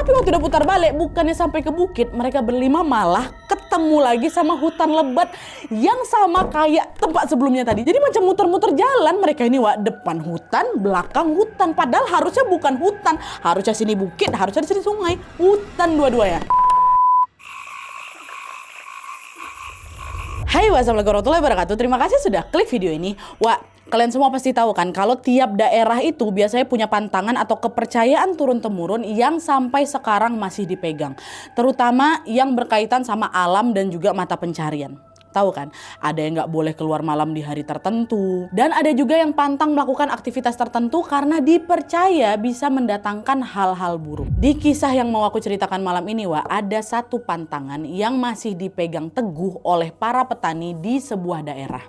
Tapi waktu udah putar balik, bukannya sampai ke bukit, mereka berlima malah ketemu lagi sama hutan lebat yang sama kayak tempat sebelumnya tadi. Jadi macam muter-muter jalan mereka ini, Wak. Depan hutan, belakang hutan. Padahal harusnya bukan hutan. Harusnya sini bukit, harusnya di sini sungai. Hutan dua-duanya. Hai, wassalamualaikum warahmatullahi wabarakatuh. Terima kasih sudah klik video ini. Wak, kalian semua pasti tahu kan kalau tiap daerah itu biasanya punya pantangan atau kepercayaan turun-temurun yang sampai sekarang masih dipegang. Terutama yang berkaitan sama alam dan juga mata pencarian. Tahu kan, ada yang nggak boleh keluar malam di hari tertentu. Dan ada juga yang pantang melakukan aktivitas tertentu karena dipercaya bisa mendatangkan hal-hal buruk. Di kisah yang mau aku ceritakan malam ini, Wak, ada satu pantangan yang masih dipegang teguh oleh para petani di sebuah daerah.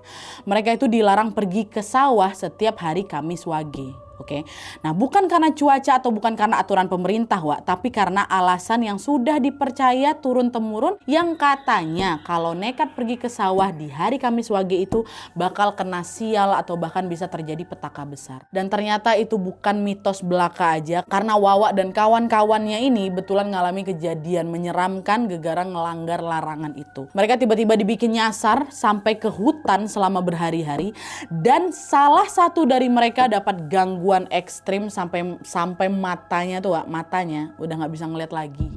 Mereka itu dilarang pergi ke sawah setiap hari Kamis Wage. Oke. Nah, bukan karena cuaca atau bukan karena aturan pemerintah, Wak, tapi karena alasan yang sudah dipercaya turun-temurun yang katanya kalau nekat pergi ke sawah di hari Kamis Wage itu bakal kena sial atau bahkan bisa terjadi petaka besar. Dan ternyata itu bukan mitos belaka aja, karena Wawa dan kawan-kawannya ini betulan ngalami kejadian menyeramkan gegara ngelanggar larangan itu. Mereka tiba-tiba dibikin nyasar sampai ke hutan selama berhari-hari dan salah satu dari mereka dapat gangguan ekstrim sampai matanya tuh, Wak, matanya udah nggak bisa ngeliat lagi.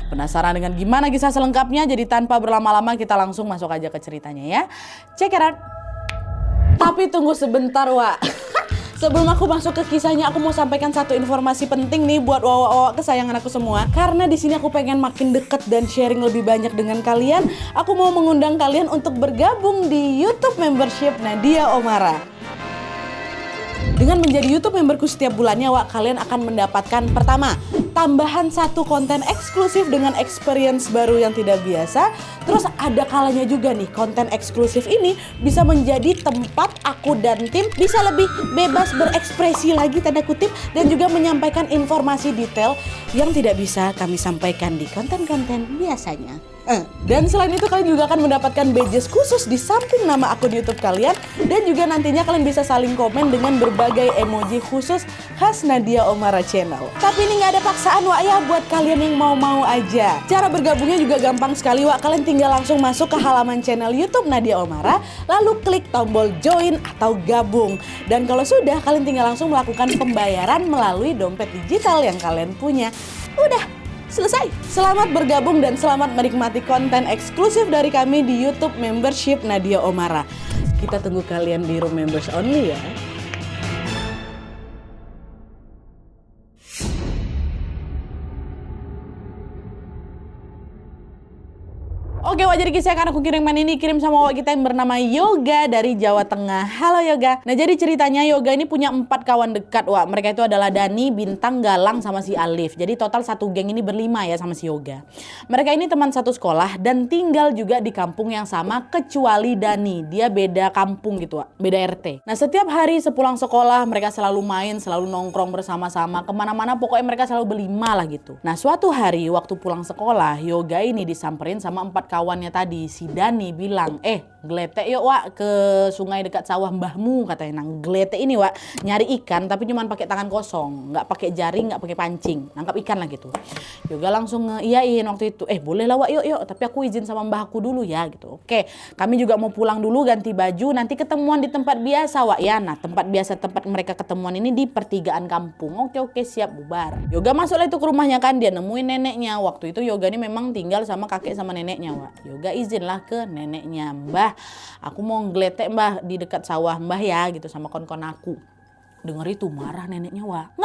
Penasaran dengan gimana kisah selengkapnya? Jadi tanpa berlama-lama kita langsung masuk aja ke ceritanya ya. Check it out. Tapi tunggu sebentar, Wak. Sebelum aku masuk ke kisahnya, aku mau sampaikan satu informasi penting nih buat wawa-wawa kesayangan aku semua. Karena di sini aku pengen makin deket dan sharing lebih banyak dengan kalian. Aku mau mengundang kalian untuk bergabung di YouTube membership Nadia Omara. Dengan menjadi YouTube memberku setiap bulannya, Wak, kalian akan mendapatkan pertama, tambahan satu konten eksklusif dengan experience baru yang tidak biasa. Terus ada kalanya juga nih, konten eksklusif ini bisa menjadi tempat aku dan tim bisa lebih bebas berekspresi lagi, tanda kutip, dan juga menyampaikan informasi detail yang tidak bisa kami sampaikan di konten-konten biasanya. Dan selain itu kalian juga akan mendapatkan badges khusus di samping nama akun YouTube kalian. Dan juga nantinya kalian bisa saling komen dengan berbagai emoji khusus khas Nadia Omara Channel. Tapi ini nggak ada paksaan, Wak, ya, buat kalian yang mau-mau aja. Cara bergabungnya juga gampang sekali, Wak. Kalian tinggal langsung masuk ke halaman channel YouTube Nadia Omara, lalu klik tombol join atau gabung. Dan kalau sudah, kalian tinggal langsung melakukan pembayaran melalui dompet digital yang kalian punya. Udah selesai. Selamat bergabung dan selamat menikmati konten eksklusif dari kami di YouTube membership Nadia Omara. Kita tunggu kalian di room members only ya. Oke, Wak, jadi kisah yang akan aku kirimkan ini kirim sama Wak kita yang bernama Yoga dari Jawa Tengah. Halo Yoga. Nah, jadi ceritanya Yoga ini punya 4 kawan dekat, Wak. Mereka itu adalah Dani, Bintang, Galang, sama si Alif. Jadi total satu geng ini berlima ya sama si Yoga. Mereka ini teman satu sekolah dan tinggal juga di kampung yang sama kecuali Dani. Dia beda kampung gitu, Wak. Beda RT. Nah, setiap hari sepulang sekolah mereka selalu main, selalu nongkrong bersama-sama. Kemana-mana pokoknya mereka selalu berlima lah gitu. Nah, suatu hari waktu pulang sekolah, Yoga ini disamperin sama 4 kawannya tadi. Si Dani bilang, geletek yuk, Wak, ke sungai dekat sawah mbahmu, katanya. Nah, geletek ini, Wak, nyari ikan tapi cuma pakai tangan kosong, nggak pakai jaring, nggak pakai pancing, nangkap ikan lah gitu. Yoga langsung ngeiyain waktu itu, boleh lah, Wak, yuk, tapi aku izin sama mbahku dulu ya gitu. Oke, kami juga mau pulang dulu, ganti baju, nanti ketemuan di tempat biasa, Wak, ya. Nah, tempat mereka ketemuan ini di pertigaan kampung. Oke, siap, bubar. Yoga masuklah itu ke rumahnya kan, dia nemuin neneknya. Waktu itu Yoga ini memang tinggal sama kakek sama neneknya, Wak. Yoga izinlah ke neneknya, Mbah, aku mau ngeletek, Mbah, di dekat sawah, Mbah, ya gitu, sama kon-kon aku. Dengar itu marah neneknya, Wak.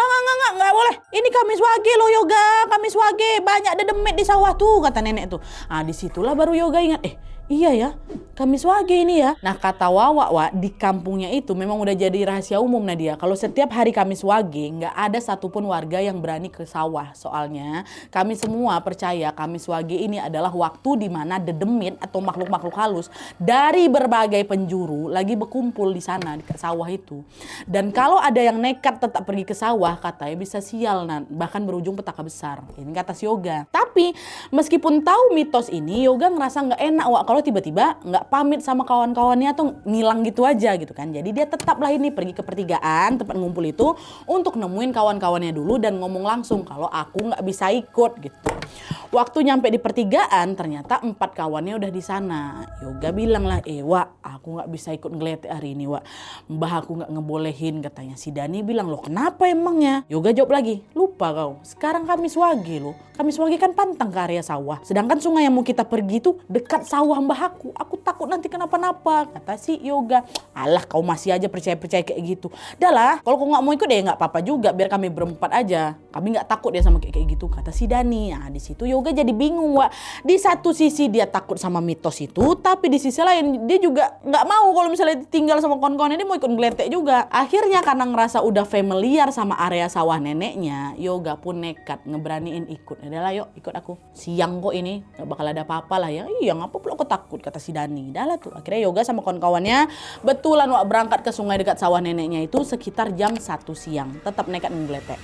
Nggak boleh. Ini Kamis Wage loh, Yoga. Kamis Wage, banyak dedemet di sawah tuh, kata nenek tuh. Ah, disitulah baru Yoga ingat, iya ya, Kamis Wage ini ya. Nah, kata Wawa, Wak, di kampungnya itu memang udah jadi rahasia umum, Nadia. Kalau setiap hari Kamis Wage nggak ada satupun warga yang berani ke sawah. Soalnya kami semua percaya Kamis Wage ini adalah waktu di mana dedemit atau makhluk-makhluk halus dari berbagai penjuru lagi berkumpul di sana di sawah itu. Dan kalau ada yang nekat tetap pergi ke sawah, katanya bisa sial, bahkan berujung petaka besar. Ini kata si Yoga. Tapi meskipun tahu mitos ini, Yoga ngerasa nggak enak, Wak, kalau tiba-tiba nggak pamit sama kawan-kawannya atau ngilang gitu aja gitu kan. Jadi dia tetaplah ini pergi ke pertigaan tempat ngumpul itu untuk nemuin kawan-kawannya dulu dan ngomong langsung kalau aku nggak bisa ikut gitu. Waktu nyampe di pertigaan ternyata 4 kawannya udah di sana. Yoga bilang lah, Wak, aku nggak bisa ikut ngeletek hari ini, Wak. Mbah aku nggak ngebolehin katanya. Si Dani bilang, loh kenapa emangnya? Yoga jawab lagi, lupa kau. Sekarang Kamis Wage loh. Kamis Wage kan pantang ke area sawah. Sedangkan sungai yang mau kita pergi itu dekat sawah mbah aku. Aku takut nanti kenapa-napa. Kata si Yoga, alah kau masih aja percaya-percaya kayak gitu. Dah lah, kalau kau nggak mau ikut ya nggak apa-apa juga. Biar kami berempat aja. Kami nggak takut ya sama kayak gitu. Kata si Dani. Nah di situ Yoga jadi bingung, Wak. Di satu sisi dia takut sama mitos itu, tapi di sisi lain dia juga nggak mau kalau misalnya tinggal sama kawan-kawannya, dia mau ikut ngeletek juga. Akhirnya karena ngerasa udah familiar sama area sawah neneknya, Yoga pun nekat ngeberaniin ikut. Adalah yuk ikut aku. Siang kok ini, nggak bakal ada apa-apa lah ya. Iya ngapa pula aku takut, kata si Dani. Dah lah tuh. Akhirnya Yoga sama kawan-kawannya betulan Wak berangkat ke sungai dekat sawah neneknya itu sekitar jam 1 siang. Tetap nekat ngeletek.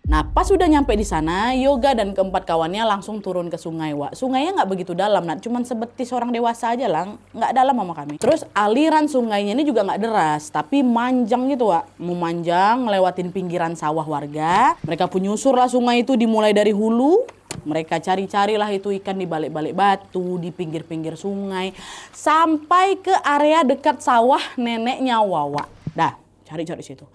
Nah pas sudah nyampe di sana, Yoga dan keempat kawannya langsung turun ke sungai, Wak. Sungainya nggak begitu dalam, nah cuman sebetis orang dewasa aja lah, nggak dalam sama kami. Terus aliran sungainya ini juga nggak deras, tapi manjang gitu, Wak. Memanjang, ngelewatin pinggiran sawah warga. Mereka pun nyusur lah sungai itu dimulai dari hulu. Mereka cari-carilah itu ikan di balik-balik batu, di pinggir-pinggir sungai, sampai ke area dekat sawah neneknya Wawa. Dah. Cari-cari situ.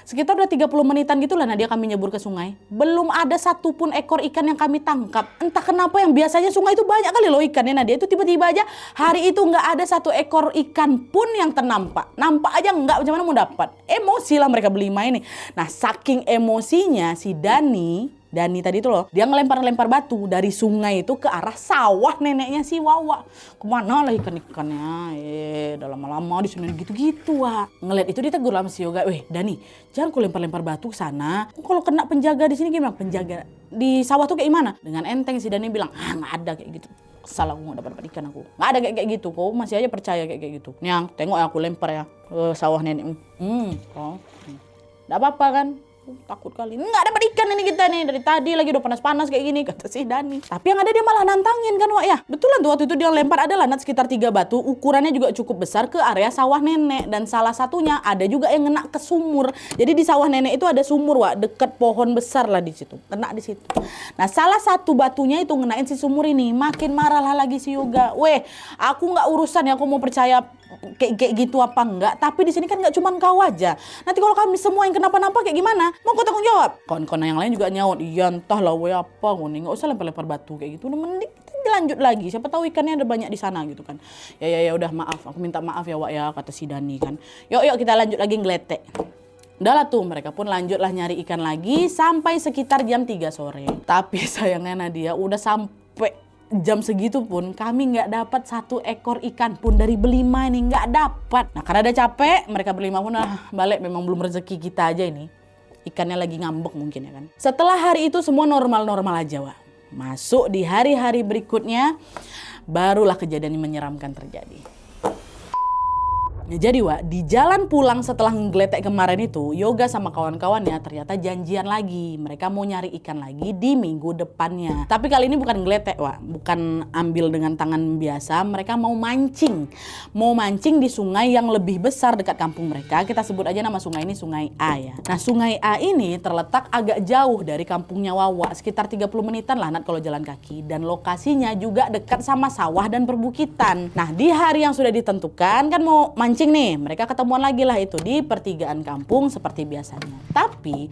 Sekitar udah 30 menitan gitulah Nadia kami nyebur ke sungai. Belum ada satupun ekor ikan yang kami tangkap. Entah kenapa yang biasanya sungai itu banyak kali loh ikannya Nadia. Itu tiba-tiba aja hari itu nggak ada satu ekor ikan pun yang ternampak. Nampak aja nggak, macam mana mau dapat. Emosi lah mereka berlima ini. Nah saking emosinya si Dani tadi itu loh, dia ngelempar-lempar batu dari sungai itu ke arah sawah neneknya si Wawa. Kemana lah ikan-ikannya? Udah lama-lama di sini gitu-gitu, Wak. Ngeliat itu ditegur lah si Yoga, Dani, jangan kau lempar-lempar batu ke sana. Kalau kena penjaga di sini gimana? Penjaga di sawah tuh kayak gimana? Dengan enteng si Dani bilang, nggak ada kayak gitu. Salah aku nggak dapat ikan aku. Nggak ada kayak gitu, kau masih aja percaya kayak gitu. Nih, tengok ya aku lempar ya ke sawah nenekmu. Nggak apa-apa kan? Takut kali. Nggak dapat ikan ini kita nih. Dari tadi lagi udah panas-panas kayak gini, kata si Dani. Tapi yang ada dia malah nantangin kan, Wak ya. Betulan tuh waktu itu dia lempar ada lanat sekitar 3 batu. Ukurannya juga cukup besar ke area sawah nenek. Dan salah satunya ada juga yang ngena ke sumur. Jadi di sawah nenek itu ada sumur, Wak. Deket pohon besar lah di situ. Kena di situ. Nah salah satu batunya itu ngenain si sumur ini. Makin marah lah lagi si Yoga. Aku nggak urusan ya, aku mau percaya kayak gitu apa enggak, tapi di sini kan nggak cuma kau aja. Nanti kalau kami semua yang kenapa-napa kayak gimana? Mau kau tanggung jawab? Kawan-kawan yang lain juga nyaut, iya entahlah apa nih, nggak usah lempar-lempar batu kayak gitu. Udah mending kita lanjut lagi, siapa tahu ikannya ada banyak di sana gitu kan. Ya udah maaf, aku minta maaf ya Wak ya, kata si Dani kan. Yuk kita lanjut lagi ngeletek. Udah lah tuh, mereka pun lanjutlah nyari ikan lagi sampai sekitar jam 3 sore. Tapi sayangnya Nadia udah sampai jam segitu pun kami nggak dapat satu ekor ikan pun dari berlima ini, nggak dapat. Nah karena ada capek, mereka berlima pun balik, memang belum rezeki kita aja ini. Ikannya lagi ngambek mungkin ya kan. Setelah hari itu semua normal-normal aja, Wak. Masuk di hari-hari berikutnya, barulah kejadian yang menyeramkan terjadi. Nah, jadi Wak, di jalan pulang setelah ngegeletek kemarin itu, Yoga sama kawan-kawannya ternyata janjian lagi. Mereka mau nyari ikan lagi di minggu depannya. Tapi kali ini bukan ngeletek, Wak. Bukan ambil dengan tangan biasa. Mereka mau mancing. Mau mancing di sungai yang lebih besar dekat kampung mereka. Kita sebut aja nama sungai ini Sungai A ya. Nah, Sungai A ini terletak agak jauh dari kampungnya Wawa. Sekitar 30 menitan lah Nat kalau jalan kaki. Dan lokasinya juga dekat sama sawah dan perbukitan. Nah, di hari yang sudah ditentukan kan mau mancing nih, mereka ketemuan lagi lah itu di pertigaan kampung seperti biasanya. Tapi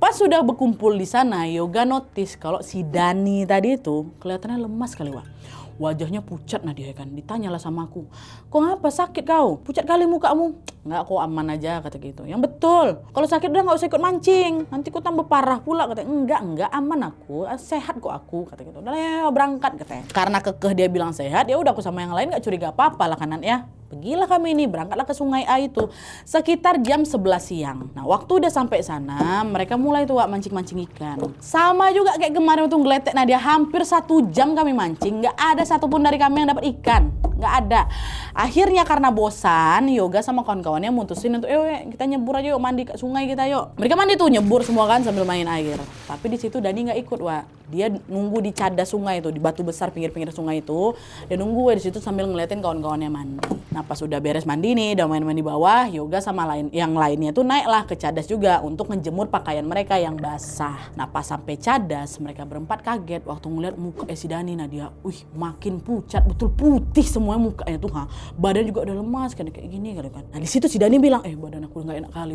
pas sudah berkumpul di sana, Yoga notice kalau si Dani tadi itu kelihatannya lemas kali, Wak. Wajahnya pucat Nadia kan. Ditanyalah sama aku, kok ngapa sakit kau? Pucat kali mukamu. Enggak, kok aman aja kata gitu. Yang betul, kalau sakit udah nggak usah ikut mancing, nanti kok tambah parah pula kata. Enggak aman aku, sehat kok aku kata gitu. Udah ya berangkat katanya. Karena kekeh dia bilang sehat, ya udah aku sama yang lain nggak curiga apa-apa lah kanan ya. Pergilah kami ini, berangkatlah ke Sungai A itu sekitar jam 11 siang. Nah waktu udah sampai sana, mereka mulai tuh Wak mancing-mancing ikan. Sama juga kayak kemarin waktu ngeletek Nadia, hampir 1 jam kami mancing, nggak ada satupun dari kami yang dapat ikan. nggak ada. Akhirnya karena bosan, Yoga sama kawan-kawannya mutusin untuk kita nyebur aja yuk, mandi ke sungai kita yuk. Mereka mandi tuh nyebur semua kan sambil main air. Tapi di situ Dani nggak ikut, Wak. Dia nunggu di cadas sungai itu, di batu besar pinggir-pinggir sungai itu. Dia nunggu di situ sambil ngeliatin kawan-kawannya mandi. Nah pas udah beres mandi nih, udah main-main di bawah, Yoga sama yang lainnya tuh naiklah ke cadas juga untuk ngejemur pakaian mereka yang basah. Nah pas sampai cadas, mereka berempat kaget waktu ngeliat muka si Dani. Nah dia, makin pucat, betul putih semuanya mukanya tuh, badan juga udah lemas kan kayak gini kan. Nah di situ si Dani bilang, badan aku nggak enak kali,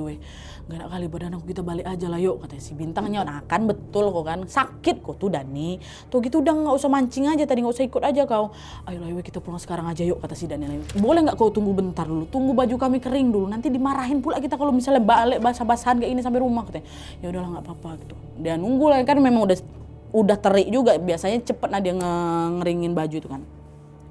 nggak enak kali badan aku, kita balik aja lah yuk, katanya si Bintangnya. Nah kan betul kok kan, sakit kok tuh Dani. Tuh gitu udah nggak usah mancing aja tadi, nggak usah ikut aja kau. Ayolah kita pulang sekarang aja yuk, kata si Dani. Boleh nggak kau tunggu bentar dulu, tunggu baju kami kering dulu, nanti dimarahin pula kita kalau misalnya balik basah-basahan kayak ini sampai rumah, katanya. Ya udahlah nggak apa-apa gitu. Dia nunggu lah kan, memang udah terik juga, biasanya cepet nah dia ngeringin baju itu kan.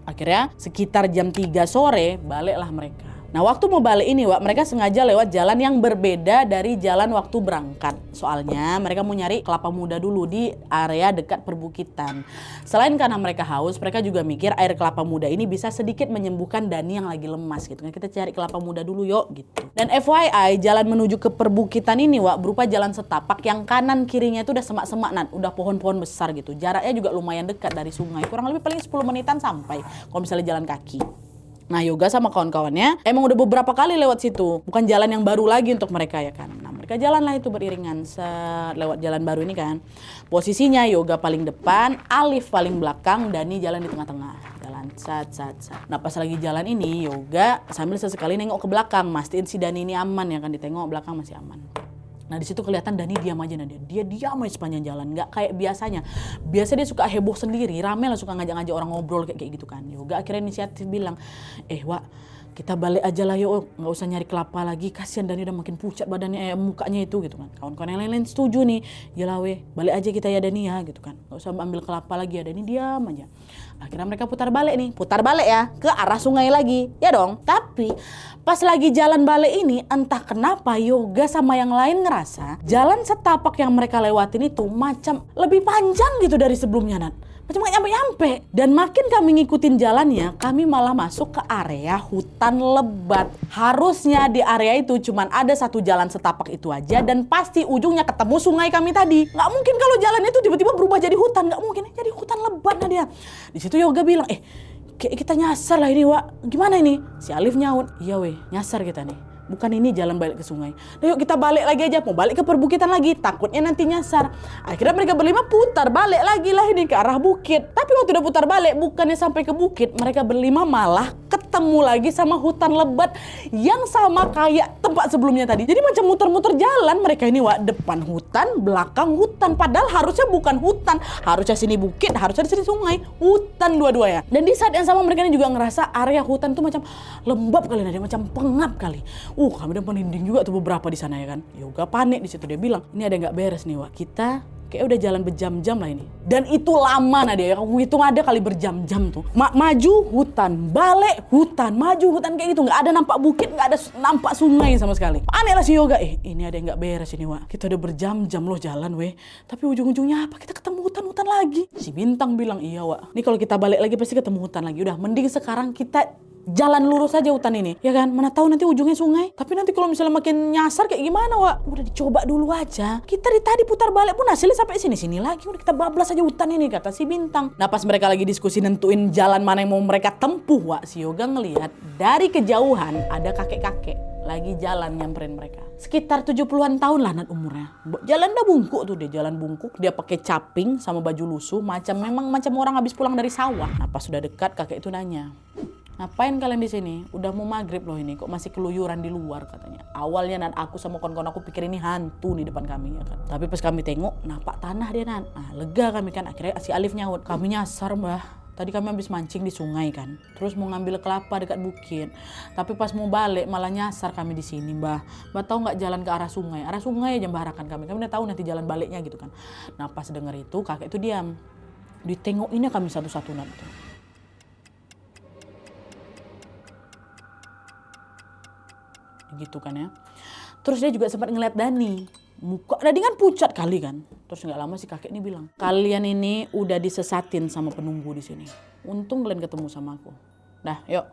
Akhirnya sekitar jam 3 sore baliklah mereka. Nah waktu mau balik ini, Wak, mereka sengaja lewat jalan yang berbeda dari jalan waktu berangkat. Soalnya mereka mau nyari kelapa muda dulu di area dekat perbukitan. Selain karena mereka haus, mereka juga mikir air kelapa muda ini bisa sedikit menyembuhkan Dani yang lagi lemas gitu. Nah, kita cari kelapa muda dulu yuk gitu. Dan FYI, jalan menuju ke perbukitan ini, Wak, berupa jalan setapak yang kanan kirinya itu udah semak-semak, udah pohon-pohon besar gitu. Jaraknya juga lumayan dekat dari sungai. Kurang lebih paling 10 menitan sampai kalau misalnya jalan kaki. Nah Yoga sama kawan-kawannya emang udah beberapa kali lewat situ. Bukan jalan yang baru lagi untuk mereka ya kan. Nah mereka jalan lah itu beriringan lewat jalan baru ini kan. Posisinya Yoga paling depan, Alif paling belakang, Dani jalan di tengah-tengah. Jalan sat. Nah pas lagi jalan ini Yoga sambil sesekali nengok ke belakang. Mastiin si Dani ini aman ya kan, ditengok belakang masih aman. Nah di situ kelihatan Dani diam aja, dia diam aja sepanjang jalan, nggak kayak biasanya. Biasanya dia suka heboh sendiri, rame lah, suka ngajak-ngajak orang ngobrol kayak gitu kan. Yoga akhirnya inisiatif bilang, Wak, kita balik aja lah yuk, nggak usah nyari kelapa lagi, kasihan Dani udah makin pucat badannya, mukanya itu gitu kan. Kawan-kawan yang lain setuju nih, yalah balik aja kita ya Dani ya gitu kan, nggak usah ambil kelapa lagi ya. Dani diam aja. Akhirnya mereka putar balik ya ke arah sungai lagi, ya dong. Tapi pas lagi jalan balik ini, entah kenapa Yoga sama yang lain ngerasa jalan setapak yang mereka lewatin itu macam lebih panjang gitu dari sebelumnya, macam gak nyampe-nyampe. Dan makin kami ngikutin jalannya, kami malah masuk ke area hutan lebat. Harusnya di area itu cuman ada satu jalan setapak itu aja, dan pasti ujungnya ketemu sungai kami tadi. Gak mungkin kalau jalannya itu tiba-tiba berubah jadi hutan, gak mungkin. Jadi hutan lebat dia. Di situ Yoga bilang, kayak kita nyasar lah ini, Wak. Gimana ini? Si Alif nyaut, iya nyasar kita nih. Bukan ini jalan balik ke sungai. Nah, yuk kita balik lagi aja, mau balik ke perbukitan lagi, takutnya nanti nyasar. Akhirnya mereka berlima putar balik lagi lah ini ke arah bukit. Tapi waktu udah putar balik, bukannya sampai ke bukit, mereka berlima malah ketemu lagi sama hutan lebat yang sama kayak tempat sebelumnya tadi. Jadi macam muter-muter jalan mereka ini, Wak. Depan hutan, belakang hutan. Padahal harusnya bukan hutan, harusnya sini bukit, harusnya di sini sungai. Hutan dua-duanya. Dan di saat yang sama mereka ini juga ngerasa area hutan tuh macam lembab kali, macam pengap kali. Kami udah merinding juga tuh beberapa di sana ya kan. Yoga panik di situ, dia bilang, ini ada nggak beres nih, Wak. Kita kayak udah jalan berjam-jam lah ini. Dan itu lama dia. Aku hitung ada kali berjam-jam tuh. Maju hutan, balik hutan, maju hutan kayak gitu. Nggak ada nampak bukit, nggak ada nampak sungai sama sekali. Aneh lah si Yoga. Ini ada yang nggak beres ini, Wak. Kita udah berjam-jam loh jalan, tapi ujung-ujungnya apa? Kita ketemu hutan-hutan lagi. Si Bintang bilang, iya, Wak. Nih kalau kita balik lagi pasti ketemu hutan lagi. Udah, mending sekarang kita jalan lurus aja hutan ini, ya kan? Mana tahu nanti ujungnya sungai. Tapi nanti kalau misalnya makin nyasar kayak gimana, Wak? Udah dicoba dulu aja. Kita tadi putar balik pun hasilnya sampai sini lagi. Udah kita bablas aja hutan ini, kata si Bintang. Nah pas mereka lagi diskusi nentuin jalan mana yang mau mereka tempuh, Wak, si Yoga ngelihat dari kejauhan ada kakek-kakek lagi jalan nyamperin mereka. Sekitar 70-an tahun lah umurnya. Jalan udah bungkuk tuh dia, jalan bungkuk. Dia pakai caping sama baju lusuh, memang macam orang habis pulang dari sawah. Nah pas sudah dekat kakek itu nanya, ngapain kalian di sini? Udah mau maghrib loh ini, kok masih keluyuran di luar, katanya. Awalnya aku sama kawan-kawan aku pikir ini hantu nih depan kami ya kan. Tapi pas kami tengok, nampak tanah dia Nah lega kami kan. Akhirnya si Alif nyaut, kami nyasar, Mbah. Tadi kami habis mancing di sungai kan. Terus mau ngambil kelapa dekat bukit. Tapi pas mau balik malah nyasar kami di sini, Mbah. Mbah tahu nggak jalan ke arah sungai? Arah sungai aja Mbah arahkan kami. Kami udah tahu nanti jalan baliknya gitu kan. Nah pas denger itu kakek itu diam. Ditengokinnya kami satu-satu tuh. Gitu kan ya. Terus dia juga sempat ngeliat Dani. Muka Dani kan pucat kali kan. Terus nggak lama si kakek ini bilang, kalian ini udah disesatin sama penunggu di sini. Untung kalian ketemu sama aku. Dah, yuk.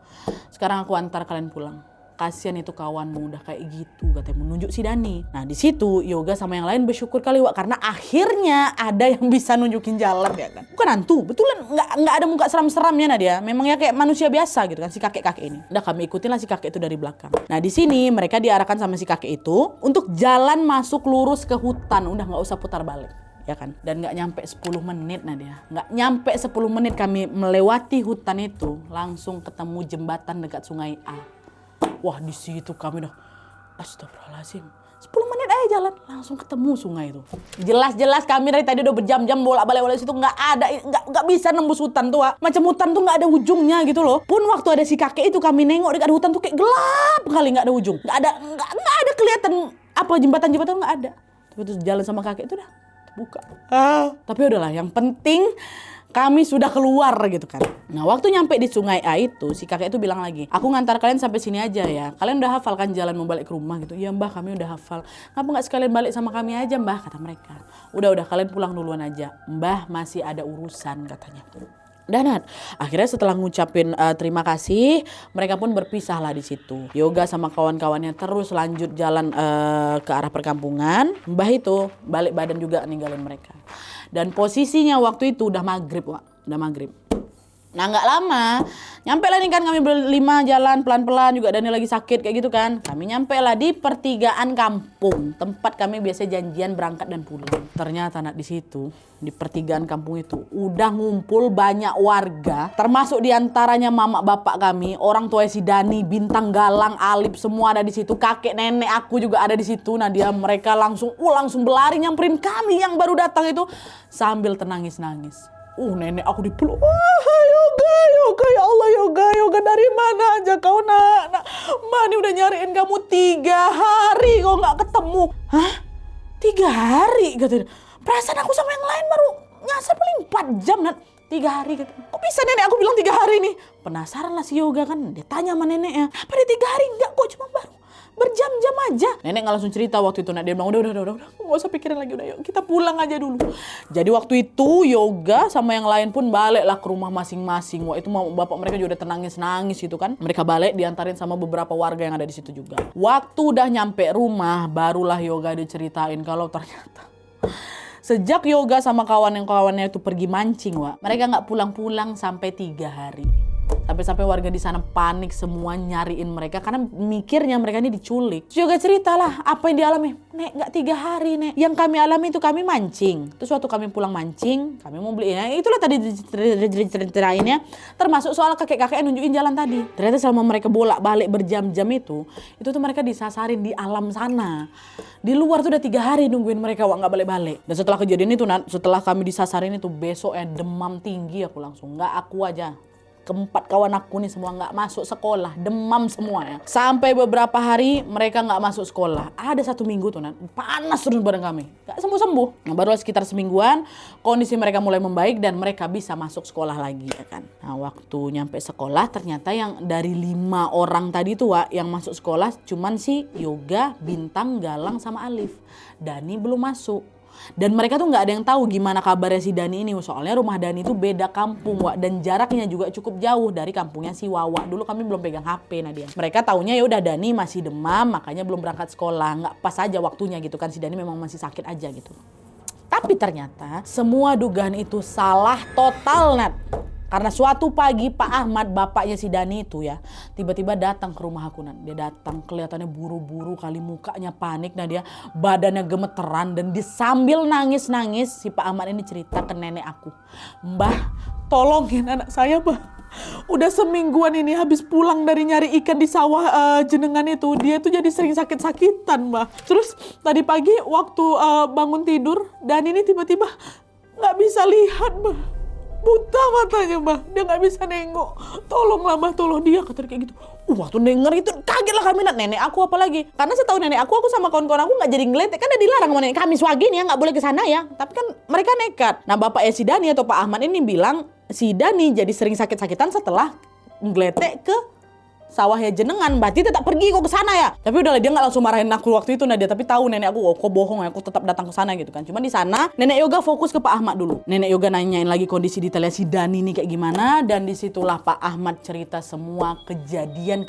Sekarang aku antar kalian pulang. Kasian itu kawanmu udah kayak gitu, katanya menunjuk si Dani. Nah di situ Yoga sama yang lain bersyukur kali Wak, karena akhirnya ada yang bisa nunjukin jalan ya kan. Bukan hantu, betulan nggak ada muka seram-seramnya Nadia. Memang ya kayak manusia biasa gitu kan si kakek-kakek ini. Udah kami ikutin lah si kakek itu dari belakang. Nah di sini mereka diarahkan sama si kakek itu untuk jalan masuk lurus ke hutan, udah nggak usah putar balik. Ya kan, dan nggak nyampe 10 menit Nadia, nggak nyampe 10 menit kami melewati hutan itu langsung ketemu jembatan dekat sungai A. Wah di situ kami udah astagfirullahaladzim, 10 menit aja jalan langsung ketemu sungai itu. Jelas-jelas kami dari tadi udah berjam-jam bolak-balik situ nggak bisa nembus hutan tuh Wak. Macam hutan tuh nggak ada ujungnya gitu loh. Pun waktu ada si kakek itu kami nengok dekat hutan tuh kayak gelap kali, nggak ada ujung, nggak ada kelihatan apa jembatan nggak ada. Tapi terus jalan sama kakek itu udah buka. Tapi udahlah, yang penting kami sudah keluar gitu kan. Nah waktu nyampe di sungai A itu si kakek itu bilang lagi, aku ngantar kalian sampai sini aja ya. Kalian udah hafal kan jalan mau balik ke rumah gitu? Iya mbah, kami udah hafal. Kenapa nggak sekalian balik sama kami aja mbah, kata mereka. Udah kalian pulang duluan aja. Mbah masih ada urusan katanya. Dan akhirnya setelah ngucapin terima kasih, mereka pun berpisah lah di situ. Yoga sama kawan-kawannya terus lanjut jalan ke arah perkampungan. Mbah itu balik badan juga ninggalin mereka. Dan posisinya waktu itu udah maghrib Wak, udah maghrib. Nah nggak lama, nyampe lah nih kan kami berlima jalan pelan-pelan, juga Dani lagi sakit kayak gitu kan. Kami nyampe lah di pertigaan kampung, tempat kami biasa janjian berangkat dan pulang. Ternyata di situ, di pertigaan kampung itu udah ngumpul banyak warga, termasuk diantaranya mama bapak kami, orang tua si Dani, Bintang, Galang, Alip, semua ada di situ. Kakek nenek aku juga ada di situ. Nah dia mereka langsung berlari nyamperin kami yang baru datang itu sambil tenangis-nangis. Nenek aku dipeluk. Wah, Yoga, ya Allah Yoga dari mana aja kau nak? Ma ini udah nyariin kamu 3 hari kau nggak ketemu. Hah? 3 hari katanya. Perasaan aku sama yang lain baru nyasar paling 4 jam nak. 3 hari katanya. Kok bisa nenek aku bilang 3 hari nih? Penasaran lah si Yoga kan. Dia tanya sama neneknya. Apa dia 3 hari? Enggak kok, cuma baru berjam-jam aja. Nenek nggak langsung cerita waktu itu. Dia bilang udah, nggak usah pikirin lagi, udah yuk kita pulang aja dulu. Jadi waktu itu Yoga sama yang lain pun balik lah ke rumah masing-masing. Wah itu bapak mereka juga udah nangis gitu kan. Mereka balik diantarin sama beberapa warga yang ada di situ juga. Waktu udah nyampe rumah barulah Yoga diceritain kalau ternyata sejak Yoga sama kawannya itu pergi mancing Wak, mereka nggak pulang-pulang sampai 3 hari. Sampai warga di sana panik semua nyariin mereka karena mikirnya mereka ini diculik. Yoga ceritalah apa yang dialami. Nek nggak 3 hari Nek. Yang kami alami itu kami mancing. Terus waktu kami pulang mancing, kami mau beli. Nah, itulah tadi ceritainnya. Termasuk soal kakek-kakek yang nunjukin jalan tadi. Ternyata selama mereka bolak-balik berjam-jam itu tuh mereka disasarin di alam sana. Di luar tuh udah 3 hari nungguin mereka Wak, nggak balik-balik. Dan setelah kejadian itu setelah kami disasarin itu besoknya demam tinggi aku langsung. Nggak aku aja. Keempat kawan aku nih semua nggak masuk sekolah, demam semua ya. Sampai beberapa hari mereka nggak masuk sekolah. Ada 1 minggu tuh panas terus badan kami, nggak sembuh-sembuh. Nah, baru sekitar semingguan kondisi mereka mulai membaik dan mereka bisa masuk sekolah lagi ya kan. Nah waktu nyampe sekolah ternyata yang dari 5 orang tadi tuh Wak, yang masuk sekolah cuman si Yoga, Bintang, Galang sama Alif. Dani belum masuk. Dan mereka tuh nggak ada yang tahu gimana kabarnya si Dani ini. Soalnya rumah Dani itu beda kampung Wak, dan jaraknya juga cukup jauh dari kampungnya si Wawa. Dulu kami belum pegang HP Nadia. Mereka taunya ya udah Dani masih demam makanya belum berangkat sekolah. Nggak pas aja waktunya gitu kan, si Dani memang masih sakit aja gitu. Tapi ternyata semua dugaan itu salah total Nat. Karena suatu pagi Pak Ahmad, bapaknya si Dani itu ya, tiba-tiba datang ke rumah aku Dia datang kelihatannya buru-buru kali, mukanya panik. Dia badannya gemeteran dan sambil nangis-nangis si Pak Ahmad ini cerita ke nenek aku. Mbah, tolongin anak saya Mbah. Udah semingguan ini habis pulang dari nyari ikan di sawah jenengan itu, dia tuh jadi sering sakit-sakitan Mbah. Terus tadi pagi waktu bangun tidur, Dani ini tiba-tiba nggak bisa lihat Mbah. Buta matanya Mbah, dia nggak bisa nengok. Tolonglah Mbah, tolong dia, kata kayak gitu. Waktu denger itu kaget lah kami nenek aku apalagi. Karena setahu nenek aku sama kawan-kawan aku nggak jadi ngeletek, kan udah dilarang sama nenek kami swagin ya, nggak boleh ke sana ya. Tapi kan mereka nekat. Nah bapaknya si Dani atau Pak Ahmad ini bilang si Dani jadi sering sakit-sakitan setelah ngeletek ke sawahnya jenengan, berarti tetap pergi kok ke sana ya. Tapi udahlah, dia nggak langsung marahin aku waktu itu Nadia, tapi tahu nenek aku, oh kok bohong ya, aku tetap datang ke sana gitu kan. Cuma di sana nenek Yoga fokus ke Pak Ahmad dulu. Nenek Yoga nanyain lagi kondisi detailnya si Dani nih kayak gimana, dan disitulah Pak Ahmad cerita semua kejadian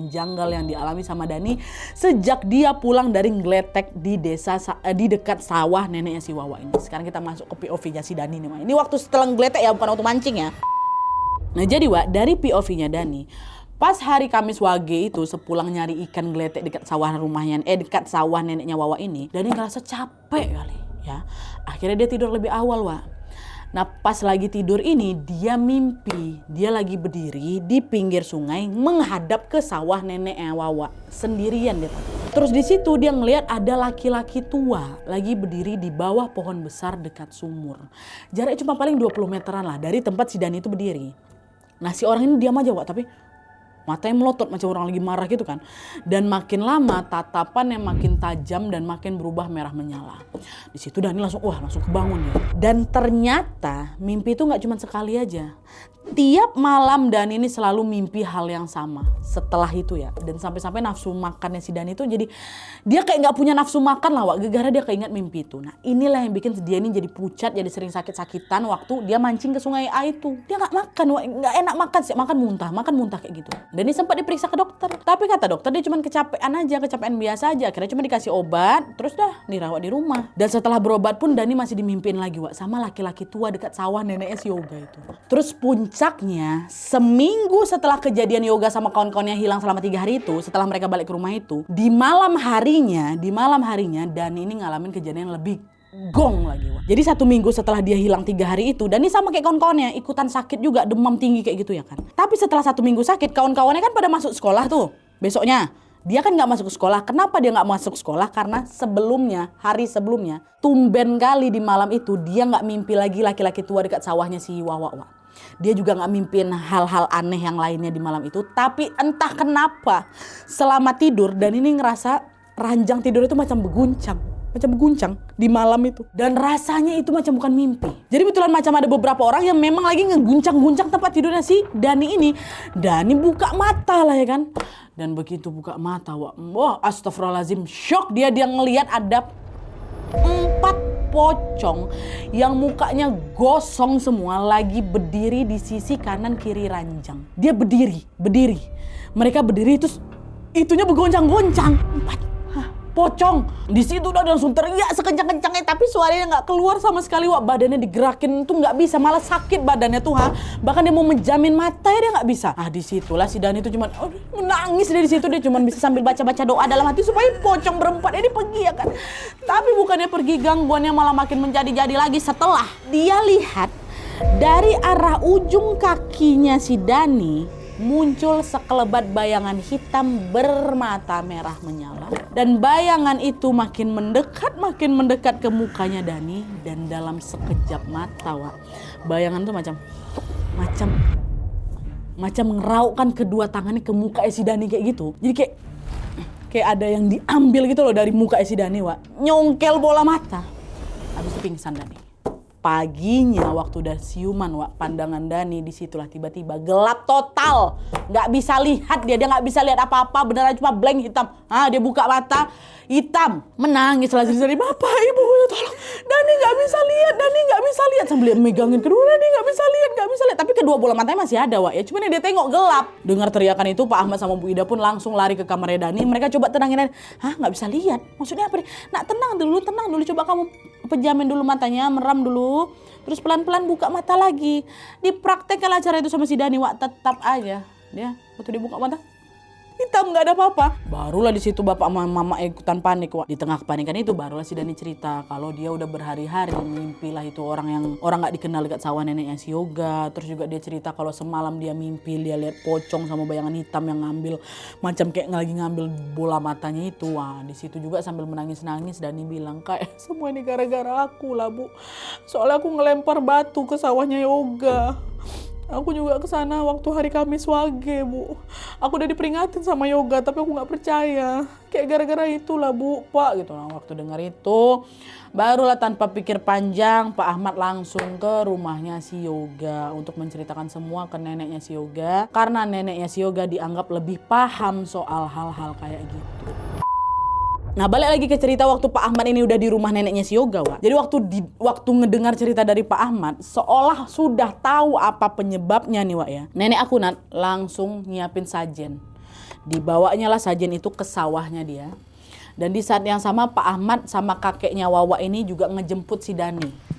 janggal yang dialami sama Dani sejak dia pulang dari ngeletek di desa di dekat sawah neneknya si Wawa ini. Sekarang kita masuk ke POV-nya si Dani nih. Ini waktu setelah ngeletek ya, bukan waktu mancing ya. Nah jadi Wak, dari POV-nya Dani, pas hari Kamis Wage itu sepulang nyari ikan geletek dekat sawah rumahnya, dekat sawah neneknya Wawa ini, Dani ngerasa capek kali ya. Akhirnya dia tidur lebih awal Wak. Nah pas lagi tidur ini dia mimpi, dia lagi berdiri di pinggir sungai menghadap ke sawah neneknya Wawa sendirian dia. Terus di situ dia ngelihat ada laki-laki tua lagi berdiri di bawah pohon besar dekat sumur. Jaraknya cuma paling 20 meteran lah dari tempat si Dani itu berdiri. Nah si orang ini diam aja Wak, tapi matanya melotot macam orang lagi marah gitu kan. Dan makin lama tatapannya makin tajam dan makin berubah merah menyala. Di situ Dani langsung kebangun ya. Dan ternyata mimpi itu nggak cuma sekali aja. Tiap malam Dani ini selalu mimpi hal yang sama setelah itu ya. Dan sampai-sampai nafsu makannya si Dani itu jadi dia kayak nggak punya nafsu makan lah Wak, gara-gara dia keinget mimpi itu. Nah inilah yang bikin dia ini jadi pucat, jadi sering sakit-sakitan waktu dia mancing ke sungai A itu. Dia nggak makan Wak, nggak enak makan sih, makan muntah kayak gitu. Dani sempat diperiksa ke dokter, tapi kata dokter dia cuma kecapean biasa aja. Akhirnya cuma dikasih obat, terus dah dirawat di rumah. Dan setelah berobat pun Dani masih dimimpiin lagi Wak sama laki-laki tua dekat sawah neneknya si Yoga itu. Terus puncaknya seminggu setelah kejadian Yoga sama kawan-kawannya hilang selama 3 hari itu, setelah mereka balik ke rumah itu, di malam harinya Dani ini ngalamin kejadian yang lebih gong lagi Wak. Jadi 1 minggu setelah dia hilang 3 hari itu, Dani sama kayak kawan-kawannya ikutan sakit juga, demam tinggi kayak gitu ya kan. Tapi setelah 1 minggu sakit, kawan-kawannya kan pada masuk sekolah tuh besoknya. Dia kan gak masuk ke sekolah. Kenapa dia gak masuk sekolah? Karena hari sebelumnya, tumben kali di malam itu dia gak mimpi lagi laki-laki tua dekat sawahnya si Wawa Wak. Dia juga gak mimpin hal-hal aneh yang lainnya di malam itu. Tapi entah kenapa selama tidur dan ini ngerasa ranjang tidur itu macam berguncang di malam itu. Dan rasanya itu macam bukan mimpi. Jadi betulan macam ada beberapa orang yang memang lagi ngeguncang-guncang tempat tidurnya si Dani ini. Dani buka mata lah ya kan. Dan begitu buka mata wah astagfirullahaladzim, shock dia ngelihat ada 4 pocong yang mukanya gosong semua lagi berdiri di sisi kanan kiri ranjang. Dia berdiri. Mereka berdiri terus itunya bergoncang-goncang. 4 pocong. Di situ udah langsung teriak sekencang-kencangnya, tapi suaranya nggak keluar sama sekali Wak. Badannya digerakin tuh nggak bisa, malah sakit badannya tuh Bahkan dia mau menjamin mata ya dia nggak bisa. Ah disitulah si Dani tuh cuman menangis dari situ, dia cuman bisa sambil baca-baca doa dalam hati supaya pocong berempat ini pergi ya kan. Tapi bukannya pergi, gangguannya malah makin menjadi-jadi lagi setelah dia lihat dari arah ujung kakinya si Dani muncul sekelebat bayangan hitam bermata merah menyala. Dan bayangan itu makin mendekat ke mukanya Dani. Dan dalam sekejap mata Wak, bayangan itu macam ngeraukkan kedua tangannya ke muka si Dani kayak gitu. Jadi kayak ada yang diambil gitu loh dari muka si Dani Wak. Nyongkel bola mata. Habis itu pingsan Dani. Paginya waktu udah siuman Wak, pandangan Dani disitulah tiba-tiba gelap total. Nggak bisa lihat dia nggak bisa lihat apa-apa, beneran cuma blank hitam. Dia buka mata, hitam. Menangis lah dari Bapak Ibu ya tolong. Dani nggak bisa lihat. Sambil megangin kedua, Dani nggak bisa lihat. Tapi kedua bola matanya masih ada Wak ya, cuman dia tengok gelap. Dengar teriakan itu Pak Ahmad sama Bu Ida pun langsung lari ke kamarnya Dani. Mereka coba tenangin Dani. Nggak bisa lihat? Maksudnya apa nih? Nak tenang dulu. Coba kamu pejamin dulu matanya, meram dulu. Terus pelan-pelan buka mata lagi. Dipraktekkan acara itu sama si Dani Wak, tetap aja dia waktu dibuka mata hitam, nggak ada apa-apa. Barulah di situ bapak mama ikutan panik Wak. Di tengah kepanikan itu barulah si Dani cerita kalau dia udah berhari-hari mimpilah itu orang nggak dikenal dekat sawah neneknya si Yoga. Terus juga dia cerita kalau semalam dia mimpi dia lihat pocong sama bayangan hitam yang ngambil macam kayak lagi ngambil bola matanya itu. Wah di situ juga sambil menangis-nangis Dani bilang kayak semua ini gara-gara aku lah Bu. Soalnya aku ngelempar batu ke sawahnya Yoga. Aku juga kesana waktu hari Kamis Wage, Bu. Aku udah diperingatin sama Yoga, tapi aku nggak percaya. Kayak gara-gara itulah, Bu, Pak, gitu. Nah, waktu dengar itu, barulah tanpa pikir panjang, Pak Ahmad langsung ke rumahnya si Yoga untuk menceritakan semua ke neneknya si Yoga. Karena neneknya si Yoga dianggap lebih paham soal hal-hal kayak gitu. Nah, balik lagi ke cerita waktu Pak Ahmad ini udah di rumah neneknya si Yoga, Wak. Jadi waktu ngedengar cerita dari Pak Ahmad, seolah sudah tahu apa penyebabnya nih, Wak ya. Nenek aku Nat langsung nyiapin sajen. Dibawanya lah sajen itu ke sawahnya dia. Dan di saat yang sama Pak Ahmad sama kakeknya Wawa ini juga ngejemput si Dani.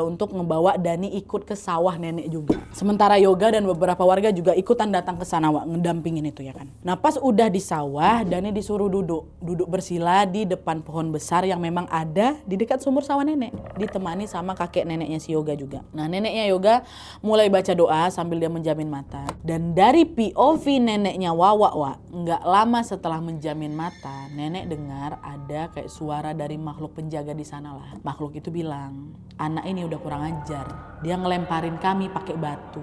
Untuk ngebawa Dani ikut ke sawah nenek juga. Sementara Yoga dan beberapa warga juga ikutan datang ke sana, Wak, ngedampingin itu ya kan. Nah, pas udah di sawah, Dani disuruh duduk bersila di depan pohon besar yang memang ada di dekat sumur sawah nenek, ditemani sama kakek neneknya si Yoga juga. Nah, neneknya Yoga mulai baca doa sambil dia menjamin mata. Dan dari POV neneknya Wawa, Wak, nggak lama setelah menjamin mata, nenek dengar ada kayak suara dari makhluk penjaga di sana lah. Makhluk itu bilang, anak ini udah kurang ajar. Dia ngelemparin kami pakai batu.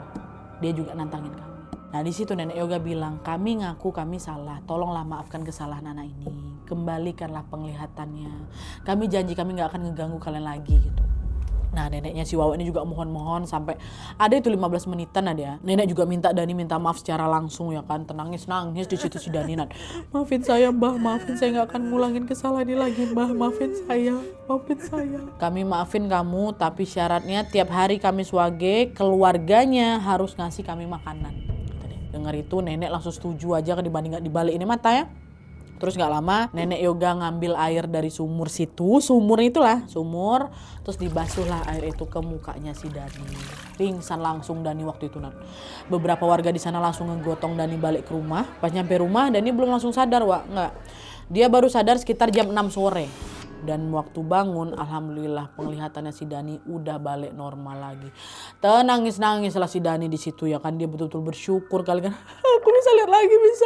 Dia juga nantangin kami. Nah, di situ nenek Yoga bilang, kami ngaku kami salah. Tolonglah maafkan kesalahan anak ini. Kembalikanlah penglihatannya. Kami janji kami nggak akan ngeganggu kalian lagi gitu. Nah, neneknya si Wawa ini juga mohon-mohon sampai ada itu 15 menitan ada ya. Nenek juga minta Dani minta maaf secara langsung ya kan. Nangis di situ si Dani. Maafin saya, Mbah. Maafin saya, nggak akan ngulangin kesalahan ini lagi, Mbah. Maafin saya. Maafin saya. Kami maafin kamu, tapi syaratnya tiap hari Kamis Wage keluarganya harus ngasih kami makanan. Dengar itu nenek langsung setuju aja dibanding nggak dibalik ini mata ya. Terus gak lama nenek Yoga ngambil air dari sumur situ, sumur terus dibasuhlah air itu ke mukanya si Dani. Pingsan langsung Dani waktu itu Nat. Beberapa warga di sana langsung ngegotong Dani balik ke rumah. Pas nyampe rumah Dani belum langsung sadar, Wak, enggak. Dia baru sadar sekitar jam 6 sore. Dan waktu bangun, alhamdulillah penglihatannya si Dani udah balik normal lagi. Nangis lah si Dani di situ ya kan, dia betul-betul bersyukur kali kan. Aku bisa lihat lagi, bisa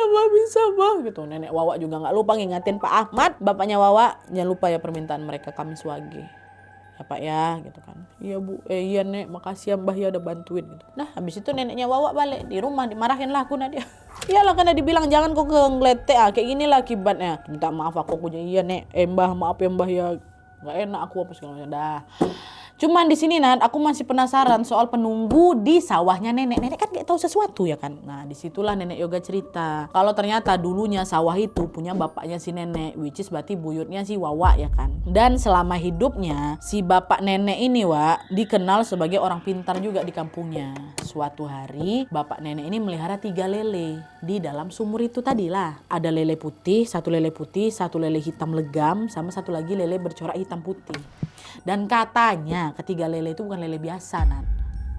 bah gitu. Nenek Wawa juga nggak lupa ngingatin Pak Ahmad, bapaknya Wawa, jangan lupa ya permintaan mereka Kamis Wage. Ya Pak ya gitu kan. Iya Bu, iya Nek, makasih ya Mbah ya udah bantuin gitu. Nah habis itu neneknya Wawa balik di rumah, dimarahin lah aku Nadia. Iyalah karena dibilang jangan kok ngelete kayak gini lah akibatnya. Minta maaf aku iya Nek, Mbah maaf ya Mbah ya. Gak enak aku apa segala macam dah. Cuman di sini Nat, aku masih penasaran soal penunggu di sawahnya nenek. Nenek kan gak tahu sesuatu ya kan. Nah disitulah nenek Yoga cerita. Kalau ternyata dulunya sawah itu punya bapaknya si nenek, which is berarti buyutnya si Wawa ya kan. Dan selama hidupnya si bapak nenek ini Wak dikenal sebagai orang pintar juga di kampungnya. Suatu hari bapak nenek ini melihara 3 lele di dalam sumur itu tadi lah. Ada lele putih, satu lele hitam legam, sama satu lagi lele bercorak hitam putih. Dan katanya ketiga lele itu bukan lele biasa Nat.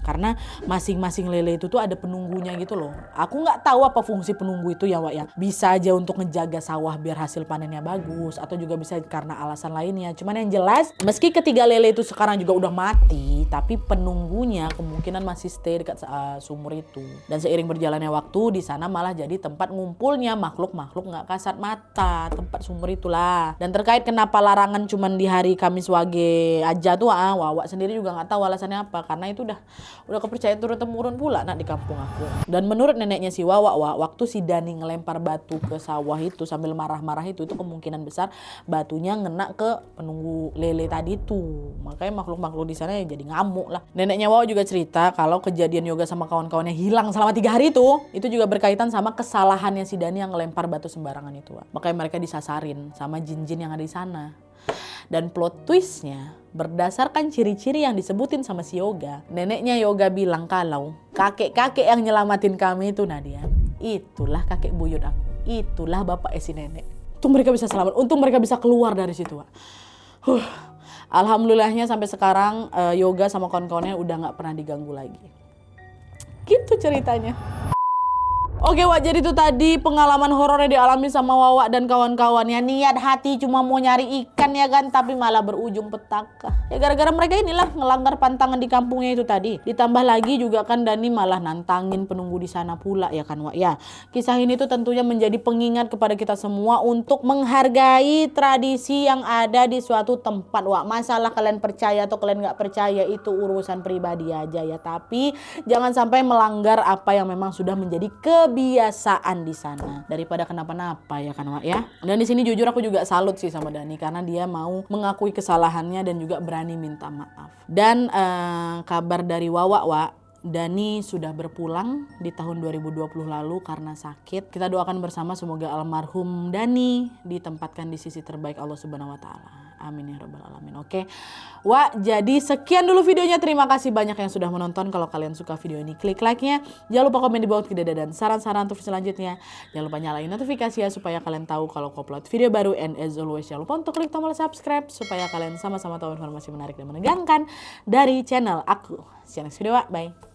Karena masing-masing lele itu tuh ada penunggunya gitu loh. Aku nggak tahu apa fungsi penunggu itu ya Wak ya. Bisa aja untuk ngejaga sawah biar hasil panennya bagus. Atau juga bisa karena alasan lainnya. Cuman yang jelas meski ketiga lele itu sekarang juga udah mati. Tapi penunggunya kemungkinan masih stay dekat sumur itu. Dan seiring berjalannya waktu di sana malah jadi tempat ngumpulnya makhluk-makhluk nggak kasat mata. Tempat sumur itulah. Dan terkait kenapa larangan cuman di hari Kamis Wage aja tuh Wawa sendiri juga nggak tahu alasannya apa. Karena itu udah kepercayaan turun-temurun pula Nak di kampung aku. Dan menurut neneknya si Wawa, waktu si Dani ngelempar batu ke sawah itu sambil marah-marah itu kemungkinan besar batunya ngena ke penunggu lele tadi tuh. Makanya makhluk-makhluk di sana ya jadi ngamuk lah. Neneknya Wawa juga cerita kalau kejadian Yoga sama kawan-kawannya hilang selama 3 hari itu juga berkaitan sama kesalahannya si Dani yang ngelempar batu sembarangan itu. Makanya mereka disasarin sama jin-jin yang ada di sana. Dan plot twistnya berdasarkan ciri-ciri yang disebutin sama si Yoga, neneknya Yoga bilang kalau kakek-kakek yang nyelamatin kami itu Nadia, itulah kakek buyut aku, itulah bapak si nenek. Untung mereka bisa selamat, untung mereka bisa keluar dari situ. Alhamdulillahnya sampai sekarang Yoga sama kawan-kawannya udah nggak pernah diganggu lagi. Gitu ceritanya. Oke Wak, jadi itu tadi pengalaman horor yang dialami sama Wawa dan kawan-kawannya. Niat hati cuma mau nyari ikan ya kan, tapi malah berujung petaka. Ya gara-gara mereka inilah ngelanggar pantangan di kampungnya itu tadi. Ditambah lagi juga kan Dani malah nantangin penunggu di sana pula ya kan Wak ya. Kisah ini tuh tentunya menjadi pengingat kepada kita semua untuk menghargai tradisi yang ada di suatu tempat Wak. Masalah kalian percaya atau kalian nggak percaya itu urusan pribadi aja ya. Tapi jangan sampai melanggar apa yang memang sudah menjadi kebiasaan di sana, daripada kenapa-napa ya kan Wak ya. Dan di sini jujur aku juga salut sih sama Dani karena dia mau mengakui kesalahannya dan juga berani minta maaf. Dan kabar dari Wawa Wak, Dani sudah berpulang di tahun 2020 lalu karena sakit. Kita doakan bersama semoga almarhum Dani ditempatkan di sisi terbaik Allah Subhanahu wa taala. Amin ya rabbal alamin. Oke. Wak, jadi sekian dulu videonya. Terima kasih banyak yang sudah menonton. Kalau kalian suka video ini, klik like-nya. Jangan lupa komen di bawah tidak ada dan saran-saran untuk selanjutnya. Jangan lupa nyalain notifikasi ya supaya kalian tahu kalau aku upload video baru. And as always, jangan lupa untuk klik tombol subscribe supaya kalian sama-sama tahu informasi menarik dan menegangkan dari channel aku. See you next video, Wak. Bye.